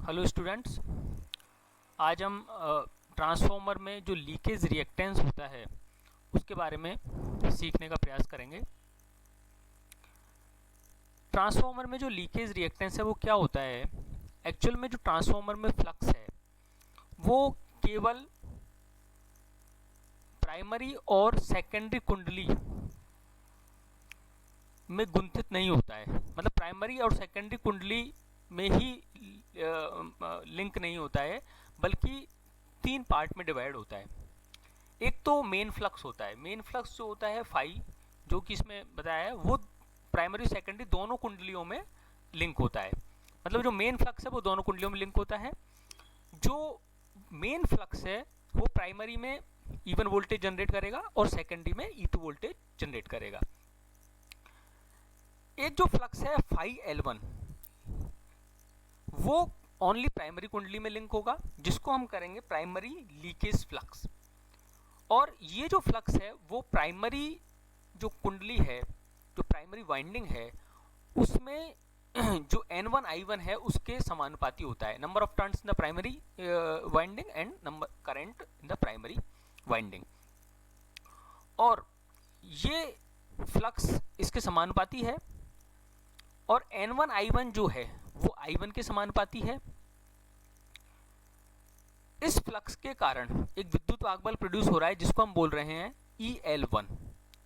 Hello students, आज हम transformer में जो लीकेज रिएक्टेंस होता है उसके बारे में सीखने का प्रयास करेंगे। ट्रांसफॉर्मर में जो लीकेज रिएक्टेंस है वो क्या होता है? एक्चुअल में जो ट्रांसफॉर्मर में फ्लक्स है वो केवल प्राइमरी और सेकेंडरी कुंडली में गुंथित नहीं होता है। मतलब प्राइमरी और सेकेंडरी कुंडली में ही लिंक नहीं होता है, बल्कि तीन पार्ट में डिवाइड होता है। एक तो मेन फ्लक्स होता है। मेन फ्लक्स जो होता है फाई, जो कि इसमें बताया है, वो प्राइमरी सेकेंडरी दोनों कुंडलियों में लिंक होता है। मतलब जो मेन फ्लक्स है वो दोनों कुंडलियों में लिंक होता है। जो मेन फ्लक्स है वो प्राइमरी में इवन वोल्टेज जनरेट करेगा और सेकेंडरी में E2 वोल्टेज जनरेट करेगा। एक जो फ्लक्स है फाई L1 वो ओनली प्राइमरी कुंडली में लिंक होगा, जिसको हम करेंगे प्राइमरी लीकेज फ्लक्स। और ये जो फ्लक्स है वो प्राइमरी जो कुंडली है, जो प्राइमरी वाइंडिंग है, उसमें जो N1 I1 है उसके समानुपाती होता है। Number of turns in the primary winding and number current in the primary winding. और ये फ्लक्स इसके समानुपाती है। और N1 I1 जो है वो I1 के समानुपाती है। इस फ्लक्स के कारण एक विद्युत वाहक बल प्रोड्यूस हो रहा है, जिसको हम बोल रहे हैं EL1,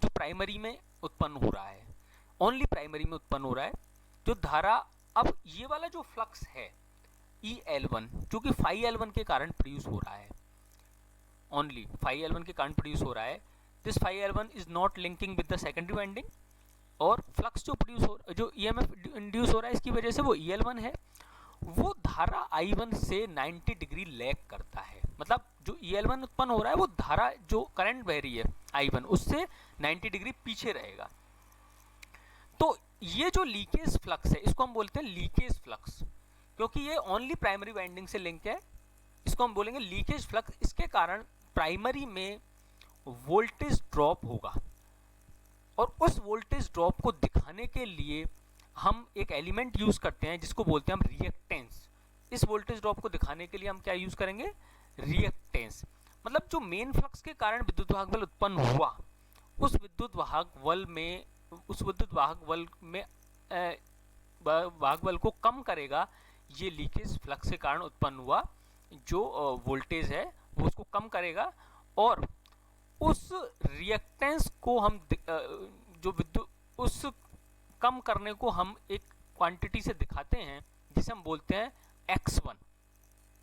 जो प्राइमरी में उत्पन्न हो रहा है, ओनली प्राइमरी में उत्पन्न हो रहा है। जो धारा, अब ये वाला जो फ्लक्स है EL1 जो कि फाई L1 के कारण प्रोड्यूस हो रहा है, ओनली फाई L1 के कारण प्रोड्यूस हो रहा है। This phi L1 is not linking with the secondary winding. और फ्लक्स जो प्रोड्यूस हो, जो EMF इंड्यूस हो रहा है इसकी वजह से वो EL1 है, वो धारा I1 से 90 डिग्री लैग करता है। मतलब जो EL1 उत्पन्न हो रहा है वो धारा, जो करंट बह रही है I1, उससे 90 डिग्री पीछे रहेगा। तो ये जो लीकेज फ्लक्स है इसको हम बोलते हैं लीकेज फ्लक्स, क्योंकि ये ओनली प्राइमरी वाइंडिंग से लिंक है। इसको हम बोलेंगे लीकेज फ्लक्स। इसके कारण प्राइमरी में वोल्टेज ड्रॉप होगा, और उस वोल्टेज ड्रॉप को दिखाने के लिए हम एक एलिमेंट यूज करते हैं जिसको बोलते हैं हम रिएक्टेंस। इस वोल्टेज ड्रॉप को दिखाने के लिए हम क्या यूज करेंगे? रिएक्टेंस। मतलब जो मेन फ्लक्स के कारण विद्युत वाहक बल उत्पन्न हुआ, उस विद्युत वाहक बल में वाहक बल को कम करेगा ये लीकेज फ्लक्स के कारण उत्पन्न हुआ जो वोल्टेज है वो उसको कम करेगा। और उस रिएक्टेंस को हम जो विद्युत, उस कम करने को हम एक क्वांटिटी से दिखाते हैं जिसे हम बोलते हैं x1।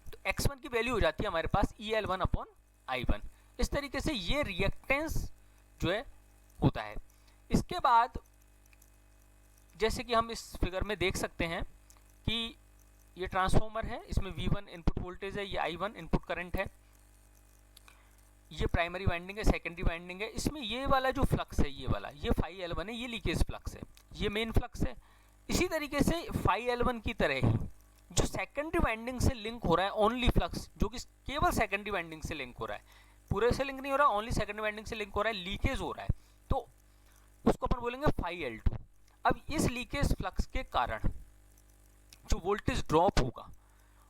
तो x1 की वैल्यू हो जाती है हमारे पास EL1 अपॉन I1। इस तरीके से ये रिएक्टेंस जो है होता है। इसके बाद जैसे कि हम इस फिगर में देख सकते हैं कि ये ट्रांसफॉर्मर है, इसमें V1 इनपुट वोल्टेज है, ये I1 इनपुट करंट है, ये प्राइमरी वाइंडिंग है, सेकेंडरी वाइंडिंग है। इसमें ये वाला जो फ्लक्स है, ये वाला, ये फाई L1 है, ये लीकेज फ्लक्स है, ये मेन फ्लक्स है। इसी तरीके से फाई L1 की तरह ही जो सेकेंडरी वाइंडिंग से लिंक हो रहा है ओनली फ्लक्स, जो कि केवल सेकेंडरी वाइंडिंग से लिंक हो रहा है, पूरे से लिंक नहीं हो रहा, ओनली सेकेंडरी वाइंडिंग से लिंक हो रहा है, लीकेज हो रहा है, तो उसको अपन बोलेंगे फाई L2। अब इस लीकेज फ्लक्स के कारण जो वोल्टेज ड्रॉप होगा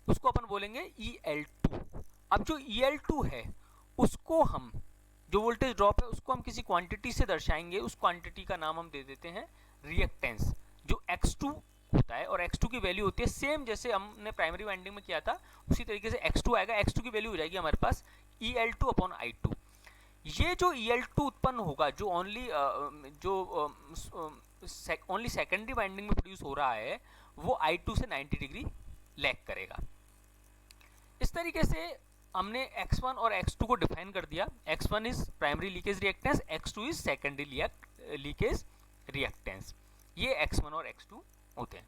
उसको अपन बोलेंगे EL2। अब जो EL2 है उसको हम, जो वोल्टेज ड्रॉप है उसको हम किसी क्वांटिटी से दर्शाएंगे। उस क्वांटिटी का नाम हम दे देते हैं रिएक्टेंस, जो x2 होता है। और x2 की वैल्यू होती है सेम जैसे हमने प्राइमरी वाइंडिंग में किया था, उसी तरीके से x2 आएगा। x2 की वैल्यू हो जाएगी हमारे पास EL2 अपॉन I2। ये जो EL2 उत्पन्न होगा, जो ओनली सेकेंडरी वाइंडिंग में प्रोड्यूस हो रहा है, वो I2 से 90 डिग्री लैग करेगा। इस तरीके से हमने x1 और x2 को डिफाइन कर दिया। x1 is primary leakage reactance, x2 is secondary leakage reactance. ये x1 और x2 होते हैं।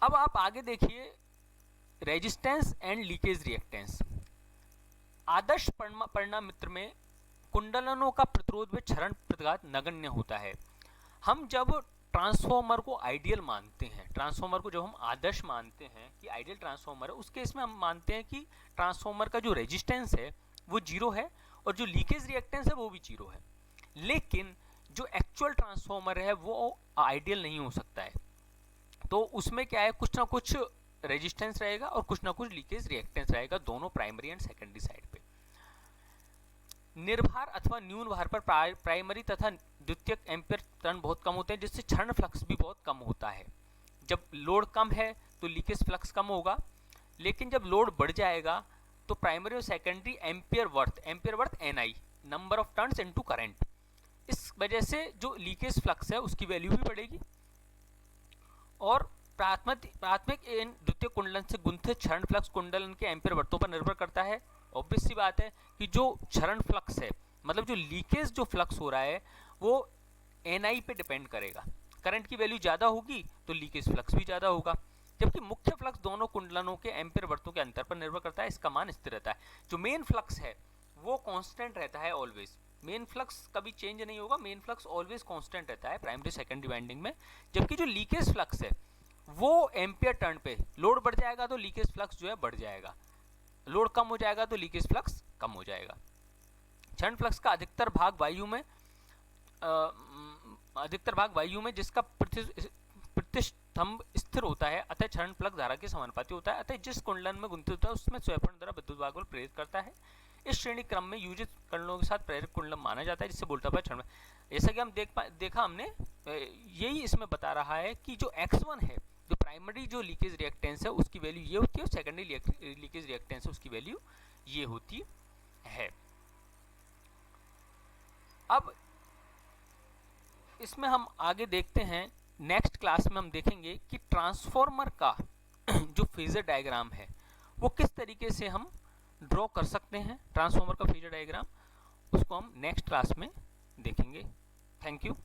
अब आप आगे देखिए रेजिस्टेंस एंड लीकेज रिएक्टेंस। आदर्श परिणामित्र में कुंडलनों का प्रतिरोध व क्षरण प्रतिघात नगण्य होता है। हम जब ट्रांसफॉर्मर को आइडियल मानते हैं, ट्रांसफॉर्मर को जब हम आदर्श मानते हैं कि आइडियल ट्रांसफॉर्मर है, उस केस में हम मानते हैं कि ट्रांसफॉर्मर का जो रेजिस्टेंस है वो जीरो है और जो लीकेज रिएक्टेंस है वो भी जीरो है। लेकिन जो एक्चुअल ट्रांसफॉर्मर है वो आइडियल नहीं हो सकता है। तो उसमें क्या है, कुछ ना कुछ रेजिस्टेंस रहेगा और कुछ ना कुछ लीकेज रिएक्टेंस रहेगा, दोनों प्राइमरी एंड सेकेंडरी साइड पे। निर्भार अथवा न्यून भार पर प्राइमरी तथा द्वितीयक एम्पीयर टर्न बहुत कम होते हैं, जिससे क्षण फ्लक्स भी बहुत कम होता है। जब लोड कम है तो लीकेज फ्लक्स कम होगा, लेकिन जब लोड बढ़ जाएगा तो प्राइमरी और secondary ampere worth NI, number of turns into current, इस वजह से जो लीकेज फ्लक्स है उसकी वैल्यू भी बढ़ेगी। और प्राथमिक एवं द्वितीय कुंडलन से गुंथित क्षरण फ्लक्स कुंडलन के एम्पीयर वर्तों पर निर्भर करता है। ऑब्वियस सी बात है कि जो क्षरण फ्लक्स है, मतलब जो लीकेज जो फ्लक्स हो रहा है वो NI पे डिपेंड करेगा। करंट की वैल्यू ज़्यादा होगी तो लीकेज फ्लक्स भी ज़्यादा होगा, जबकि मुख्य फ्लक्स दोनों कुंडलनों के एम्पीयर वर्तों के अंतर पर निर्भर करता है, इसका मान स्थिर रहता है। जो मेन फ्लक्स है वो कांस्टेंट रहता है ऑलवेज, मेन फ्लक्स कभी चेंज नहीं होगा, मेन फ्लक्स ऑलवेज कांस्टेंट रहता है प्राइमरी सेकेंडरी वाइंडिंग में। जबकि जो लीकेज फ्लक्स है वो एम्पीयर टर्न पे, लोड बढ़ जाएगा तो लीकेज फ्लक्स जो है बढ़ जाएगा, लोड कम हो जाएगा तो लीकेज फ्लक्स कम हो जाएगा। क्षण फ्लक्स का अधिकतर भाग वायु में जिसका प्रतिष्ठंभ स्थिर होता है, अतः क्षण फ्लक्स धारा के समानुपाती होता है। अतः जिस कुंडलन में गुंथित होता है उसमें स्वयं द्वारा विद्युत भाग बल प्रेरित करता है। इस श्रेणी क्रम में यूजित कुंडलों के साथ प्रेरक कुंडलम माना जाता है, जिससे वोल्टा क्षण, जैसा कि हम देखा हमने, यही इसमें बता रहा है कि जो X1 है, जो प्राइमरी जो लीकेज रिएक्टेंस है उसकी वैल्यू ये होती है, और सेकेंडरी लीकेज रिएक्टेंस है उसकी वैल्यू ये होती है। अब इसमें हम आगे देखते हैं, नेक्स्ट क्लास में हम देखेंगे कि ट्रांसफॉर्मर का जो फेजर डायग्राम है वो किस तरीके से हम ड्रॉ कर सकते हैं, ट्रांसफॉर्मर का फेजर डायग्राम, उसको हम नेक्स्ट क्लास में देखेंगे। Thank you.